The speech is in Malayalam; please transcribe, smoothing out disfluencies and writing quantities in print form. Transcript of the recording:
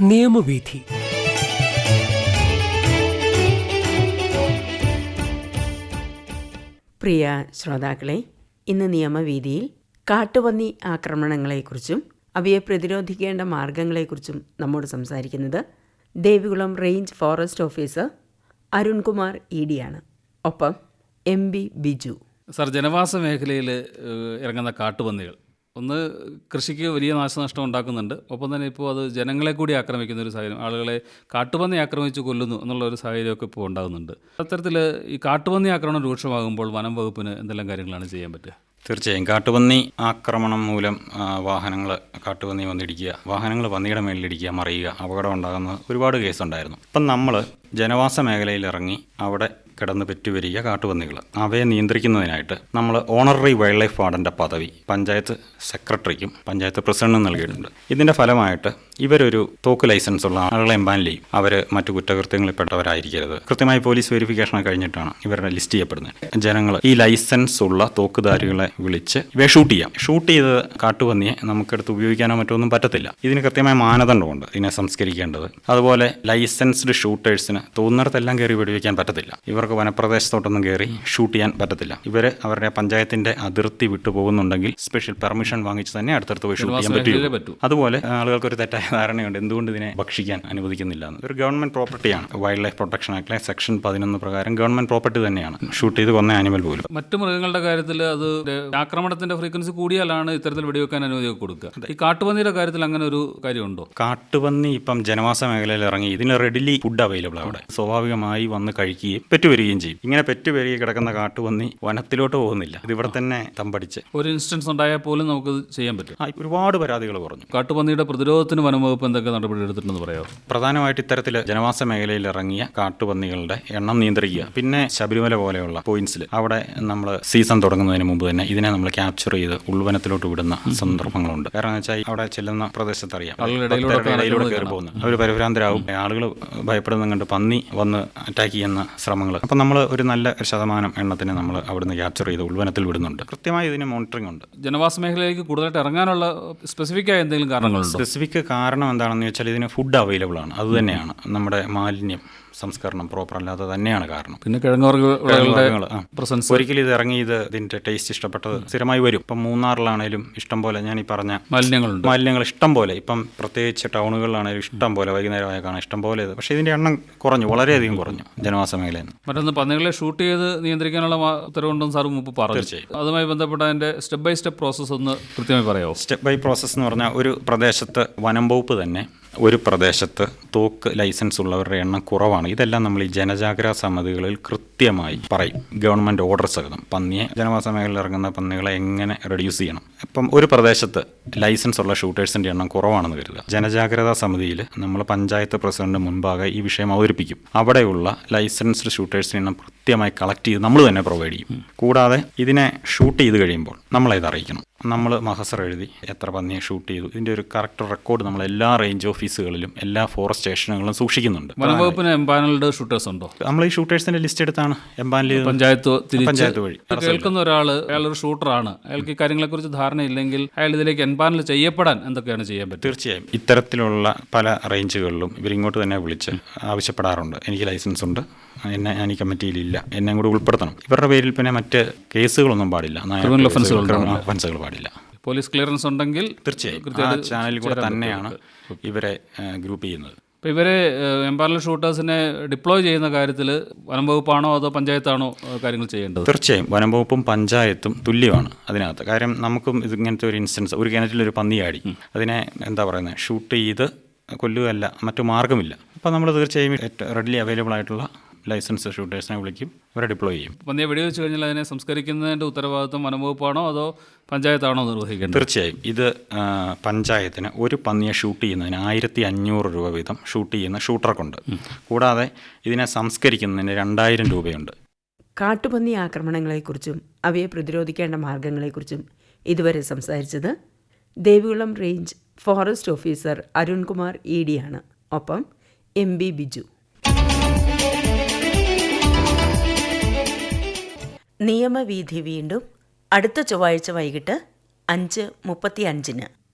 നിയമവീഥി. പ്രിയ ശ്രോതാക്കളെ, ഇന്ന് നിയമവീഥിയിൽ കാട്ടുപന്നി ആക്രമണങ്ങളെക്കുറിച്ചും അവയെ പ്രതിരോധിക്കേണ്ട മാർഗങ്ങളെക്കുറിച്ചും നമ്മോട് സംസാരിക്കുന്നത് Devikulam range forest officer Arunkumar ഇഡിയാണ്. ഒപ്പം MB ബിജു. സാർ, ജനവാസ മേഖലയിൽ ഇറങ്ങുന്ന കാട്ടുപന്നികൾ ഒന്ന് കൃഷിക്ക് വലിയ നാശനഷ്ടം ഉണ്ടാക്കുന്നുണ്ട്. ഒപ്പം തന്നെ ഇപ്പോൾ അത് ജനങ്ങളെ കൂടി ആക്രമിക്കുന്ന ഒരു സാഹചര്യം, ആളുകളെ കാട്ടുപന്നി ആക്രമിച്ച് കൊല്ലുന്നു എന്നുള്ള ഒരു സാഹചര്യമൊക്കെ ഇപ്പോൾ ഉണ്ടാകുന്നുണ്ട്. അത്തരത്തിൽ ഈ കാട്ടുപന്നി ആക്രമണം രൂക്ഷമാകുമ്പോൾ വനം വകുപ്പിന് എന്തെല്ലാം കാര്യങ്ങളാണ് ചെയ്യാൻ പറ്റുക? തീർച്ചയായും കാട്ടുപന്നി ആക്രമണം മൂലം വാഹനങ്ങൾ കാട്ടുപന്നി വന്നിടിക്കുക, വാഹനങ്ങൾ പന്നിയുടെ മേലിലിടിക്കുക, മറിയുക, അപകടം ഉണ്ടാകുന്ന ഒരുപാട് കേസുണ്ടായിരുന്നു. ഇപ്പം നമ്മൾ ജനവാസ മേഖലയിൽ ഇറങ്ങി അവിടെ കിടന്ന് പെറ്റുവരിക കാട്ടുപന്നികൾ, അവയെ നിയന്ത്രിക്കുന്നതിനായിട്ട് നമ്മൾ ഓണററി വൈൽഡ് ലൈഫ് വാർഡൻ്റെ പദവി പഞ്ചായത്ത് സെക്രട്ടറിക്കും പഞ്ചായത്ത് പ്രസിഡന്റിനും നൽകിയിട്ടുണ്ട്. ഇതിൻ്റെ ഫലമായിട്ട് ഇവരൊരു തോക്ക് ലൈസൻസ് ഉള്ള ആളുകളെ എംപാനൽ ചെയ്യും. അവർ മറ്റു കുറ്റകൃത്യങ്ങളിൽപ്പെട്ടവരായിരിക്കരുത്. കൃത്യമായി പോലീസ് വെരിഫിക്കേഷൻ കഴിഞ്ഞിട്ടാണ് ഇവരുടെ ലിസ്റ്റ് ചെയ്യപ്പെടുന്നത്. ജനങ്ങൾ ഈ ലൈസൻസ് ഉള്ള തോക്കുധാരികളെ വിളിച്ച് ഇവയെ ഷൂട്ട് ചെയ്യാം. ഷൂട്ട് ചെയ്ത് കാട്ടുപന്നിയെ നമുക്കെടുത്ത് ഉപയോഗിക്കാനോ മറ്റൊന്നും പറ്റത്തില്ല. ഇതിന് കൃത്യമായ മാനദണ്ഡമുണ്ട് ഇതിനെ സംസ്കരിക്കേണ്ടത്. അതുപോലെ ലൈസൻസ്ഡ് ഷൂട്ടേഴ്സിന് തോന്നുന്നിടത്തെല്ലാം കയറി വെടിവെക്കാൻ പറ്റത്തില്ല. ഇവർക്ക് വനപ്രദേശത്തോട്ടൊന്നും കയറി ഷൂട്ട് ചെയ്യാൻ പറ്റത്തില്ല. ഇവർ അവരുടെ പഞ്ചായത്തിന്റെ അതിർത്തി വിട്ടു പോകുന്നുണ്ടെങ്കിൽ സ്പെഷ്യൽ പെർമിഷൻ വാങ്ങിച്ച് തന്നെ അടുത്തടുത്ത് പോയി ഷൂട്ട് ചെയ്യാൻ പറ്റും. അതുപോലെ ആളുകൾക്കൊരു തെറ്റായ ധാരണയുണ്ട് എന്തുകൊണ്ട് ഇതിനെ ഭക്ഷിക്കാൻ അനുവദിക്കുന്നില്ല എന്ന്. ഒരു ഗവൺമെന്റ് പ്രോപ്പർട്ടിയാണ്. വൈൽഡ് ലൈഫ് പ്രൊട്ടക്ഷൻ ആക്ടിലെ സെക്ഷൻ 11 പ്രകാരം ഗവൺമെന്റ് പ്രോപ്പർട്ടി തന്നെയാണ് ഷൂട്ട് ചെയ്ത് കൊന്ന ആനിമൽ പോലും. മറ്റു മൃഗങ്ങളുടെ കാര്യത്തിൽ അത് ആക്രമണത്തിന്റെ ഫ്രീക്വൻസി കൂടിയാലാണ് ഇത്തരത്തിൽ വെടിവെക്കാൻ അനുമതി കൊടുക്കുക. ഈ കാട്ടുപന്നിയുടെ കാര്യത്തിൽ അങ്ങനെ ഒരു കാര്യമുണ്ടോ? കാട്ടുപന്നി ഇപ്പം ജനവാസ മേഖലയിൽ ഇറങ്ങി ഇതിന് റെഡിലി ഫുഡ് അവൈലബിൾ അവിടെ സ്വാഭാവികമായി വന്ന് കഴിക്കുകയും പെറ്റുവരികയും ചെയ്യും. ഇങ്ങനെ പെറ്റുവരികി കിടക്കുന്ന കാട്ടുപന്നി വനത്തിലോട്ട് പോകുന്നില്ല. ഇത് ഇവിടെ തന്നെ തമ്പടിച്ച് ഒരു ഇൻസ്റ്റൻസ് ഉണ്ടായാൽ പോലും നമുക്ക് ചെയ്യാൻ പറ്റും. ഒരുപാട് പരാതികൾ പറഞ്ഞു. കാട്ടുപന്നിയുടെ പ്രതിരോധത്തിന് വനംവകുപ്പ് എന്തൊക്കെ നടപടി എടുത്തിട്ടുണ്ടെന്ന് പറയാമോ? പ്രധാനമായിട്ട് ഇത്തരത്തിൽ ജനവാസ മേഖലയിൽ ഇറങ്ങിയ കാട്ടുപന്നികളുടെ എണ്ണം നിയന്ത്രിക്കുക. പിന്നെ ശബരിമല പോലെയുള്ള പോയിന്റ്സിൽ അവിടെ നമ്മൾ സീസൺ തുടങ്ങുന്നതിന് മുമ്പ് തന്നെ ഇതിനെ നമ്മൾ ക്യാപ്ചർ ചെയ്ത് ഉൾവനത്തിലോട്ട് വിടുന്ന സന്ദർഭങ്ങളുണ്ട്. കാരണം വെച്ചാൽ അവിടെ ചെല്ലുന്ന പ്രദേശത്ത് അറിയാം ഇടയിലൂടെ കയറി പോകുന്നു. അവർ പരിഭ്രാന്തരാകും. ആളുകൾ ഭയപ്പെടുന്ന കണ്ട് പന്നി വന്ന് അറ്റാക്ക് ചെയ്യുന്ന ശ്രമങ്ങൾ. അപ്പം നമ്മൾ ഒരു നല്ല ശതമാനം എണ്ണത്തിന് നമ്മൾ അവിടുന്ന് ക്യാപ്ചർ ചെയ്ത് ഉൾവനത്തിൽ വിടുന്നുണ്ട്. കൃത്യമായി ഇതിന് മോണിറ്ററിംഗ് ഉണ്ട്. ജനവാസ മേഖലയിലേക്ക് കൂടുതലായിട്ട് ഇറങ്ങാനുള്ള സ്പെസിഫിക് ആയ എന്തെങ്കിലും കാരണങ്ങളുണ്ടോ? സ്പെസിഫിക് കാരണം എന്താണെന്ന് വെച്ചാൽ ഇതിന് ഫുഡ് അവൈലബിൾ ആണ്. അതുതന്നെയാണ് നമ്മുടെ മാലിന്യം സംസ്കരണം പ്രോപ്പർ അല്ലാതെ തന്നെയാണ് കാരണം. പിന്നെ കിഴങ്ങുവർഗ്ഗങ്ങളുടെ പ്രസൻസ്. ഒരിക്കലും ഇത് ഇറങ്ങി ഇതിന്റെ ടേസ്റ്റ് ഇഷ്ടപ്പെട്ടത് സ്ഥിരമായി വരും. ഇപ്പം മൂന്നാറിലാണേലും ഇഷ്ടം പോലെ ഞാൻ ഈ പറഞ്ഞ മാലിന്യങ്ങൾ ഇഷ്ടം പോലെ, ഇപ്പം പ്രത്യേകിച്ച് ടൗണുകളിലാണേലും ഇഷ്ടം പോലെ, വൈകുന്നേരമായി കാണാൻ ഇഷ്ടം പോലെ ഇത്. പക്ഷേ ഇതിന്റെ എണ്ണം കുറഞ്ഞു, വളരെയധികം കുറഞ്ഞു ജനവാസ മേഖലയിൽ നിന്ന്. മറ്റൊന്ന്, പന്നികളെ ഷൂട്ട് ചെയ്ത് നിയന്ത്രിക്കാനുള്ള ഉത്തരവുണ്ടെന്ന് സാർ മുമ്പ് പറഞ്ഞു. അതുമായി ബന്ധപ്പെട്ട അതിന്റെ സ്റ്റെപ്പ് ബൈ സ്റ്റെപ്പ് പ്രോസസ്സ് ഒന്ന് കൃത്യമായി പറയാമോ? സ്റ്റെപ്പ് ബൈ പ്രോസസ്സ് എന്ന് പറഞ്ഞാൽ ഒരു പ്രദേശത്ത് വനം വകുപ്പ് തന്നെ ഒരു പ്രദേശത്ത് തോക്ക് ലൈസൻസ് ഉള്ളവരുടെ എണ്ണം കുറവാണ്. ഇതെല്ലാം നമ്മൾ ഈ ജനജാഗ്രതാ സമിതികളിൽ കൃത്യമായി പറയും. ഗവൺമെൻറ് ഓർഡർ സഹിതം പന്നിയെ ജനവാസ മേഖലയിൽ ഇറങ്ങുന്ന പന്നികളെ എങ്ങനെ റെഡ്യൂസ് ചെയ്യണം. ഇപ്പം ഒരു പ്രദേശത്ത് ലൈസൻസ് ഉള്ള ഷൂട്ടേഴ്സിൻ്റെ എണ്ണം കുറവാണെന്ന് കരുതുക. ജനജാഗ്രതാ സമിതിയിൽ നമ്മൾ പഞ്ചായത്ത് പ്രസിഡന്റ് മുൻപാകെ ഈ വിഷയം അവതരിപ്പിക്കും. അവിടെയുള്ള ലൈസൻസ്ഡ് ഷൂട്ടേഴ്സിൻ്റെ എണ്ണം കൃത്യമായി കളക്ട് ചെയ്ത് നമ്മൾ തന്നെ പ്രൊവൈഡ് ചെയ്യും. കൂടാതെ ഇതിനെ ഷൂട്ട് ചെയ്ത് കഴിയുമ്പോൾ നമ്മളത് അറിയിക്കണം. നമ്മൾ മഹസർ എഴുതി എത്ര പന്നിയെ ഷൂട്ട് ചെയ്തു, ഇതിൻ്റെ ഒരു കറക്റ്റ് റെക്കോർഡ് നമ്മൾ എല്ലാ റേഞ്ച് ഓഫീസുകളിലും എല്ലാ ഫോറസ്റ്റ് സ്റ്റേഷനുകളിലും സൂക്ഷിക്കുന്നുണ്ട്. വനംവകുപ്പിന് എംപാനൽഡ് ഷൂട്ടേഴ്സ് ഉണ്ടോ? നമ്മൾ ഈ ഷൂട്ടേഴ്സിന്റെ ലിസ്റ്റ് എടുത്താണ് എംപാനൽ ചെയ്ത് പഞ്ചായത്ത് വഴി. കേൾക്കുന്ന അയാളൊരു ഷൂട്ടറാണ്, അയാൾക്ക് ഈ കാര്യങ്ങളെക്കുറിച്ച് ധാരണയില്ലെങ്കിൽ അയാൾ ഇതിലേക്ക് എംപാനൽ ചെയ്യപ്പെടാൻ എന്തൊക്കെയാണ് ചെയ്യാൻ പറ്റും? തീർച്ചയായും ഇത്തരത്തിലുള്ള പല റേഞ്ചുകളിലും ഇവരിങ്ങോട്ട് തന്നെ വിളിച്ച് ആവശ്യപ്പെടാറുണ്ട്. എനിക്ക് ലൈസൻസ് ഉണ്ട്, ഞാൻ ഈ കമ്മിറ്റിയിലില്ല, എന്നെ കൂടി ഉൾപ്പെടുത്തണം. ഇവരുടെ പേരിൽ പിന്നെ മറ്റ് കേസുകളൊന്നും പാടില്ല, ഒഫൻസുകൾ പാടില്ല. പോലീസ് ക്ലിയറൻസ് ഉണ്ടെങ്കിൽ തീർച്ചയായും ആ ചാനലിൽ കൂടെ തന്നെയാണ് ഇവരെ ഗ്രൂപ്പ് ചെയ്യുന്നത്. ഇപ്പോൾ ഇവരെ എംപാനൽ ഷൂട്ടേഴ്സിനെ ഡിപ്ലോയ് ചെയ്യുന്ന കാര്യത്തിൽ വനം വകുപ്പാണോ അതോ പഞ്ചായത്താണോ കാര്യങ്ങൾ ചെയ്യേണ്ടത്? തീർച്ചയായും വനം വകുപ്പും പഞ്ചായത്തും തുല്യമാണ് അതിനകത്ത്. കാര്യം നമുക്കും ഇങ്ങനത്തെ ഒരു ഇൻസ്റ്റൻസ്, ഒരു കിണറ്റിലൊരു പന്നിയാടി, അതിനെ ഷൂട്ട് ചെയ്ത് കൊല്ലുകയല്ല, മറ്റു മാർഗ്ഗമില്ല. അപ്പോൾ നമ്മൾ തീർച്ചയായും റെഡിലി അവൈലബിൾ ആയിട്ടുള്ള ലൈസൻസ് ഷൂട്ടേഴ്സിനെ വിളിക്കും, അവരെ ഡിപ്ലോയ് ചെയ്യും. പന്നിയെ വെടിവെച്ച് കഴിഞ്ഞാൽ അതിനെ സംസ്കരിക്കുന്നതിൻ്റെ ഉത്തരവാദിത്വം വനംവകുപ്പാണോ അതോ പഞ്ചായത്താണോ നിർവഹിക്കേണ്ടത്? തീർച്ചയായും ഇത് പഞ്ചായത്തിന് ഒരു പന്നിയെ ഷൂട്ട് ചെയ്യുന്നതിന് 1500 രൂപ വീതം ഷൂട്ട് ചെയ്യുന്ന ഷൂട്ടർക്കുണ്ട്. കൂടാതെ ഇതിനെ സംസ്കരിക്കുന്നതിന് 2000 രൂപയുണ്ട്. കാട്ടുപന്നി ആക്രമണങ്ങളെക്കുറിച്ചും അവയെ പ്രതിരോധിക്കേണ്ട മാർഗങ്ങളെക്കുറിച്ചും ഇതുവരെ സംസാരിച്ചത് Devikulam range forest officer Arunkumar ഇഡിയാണ്. ഒപ്പം MB ബിജു. നിയമവീഥി വീണ്ടും അടുത്ത ചൊവ്വാഴ്ച വൈകിട്ട് 5:35.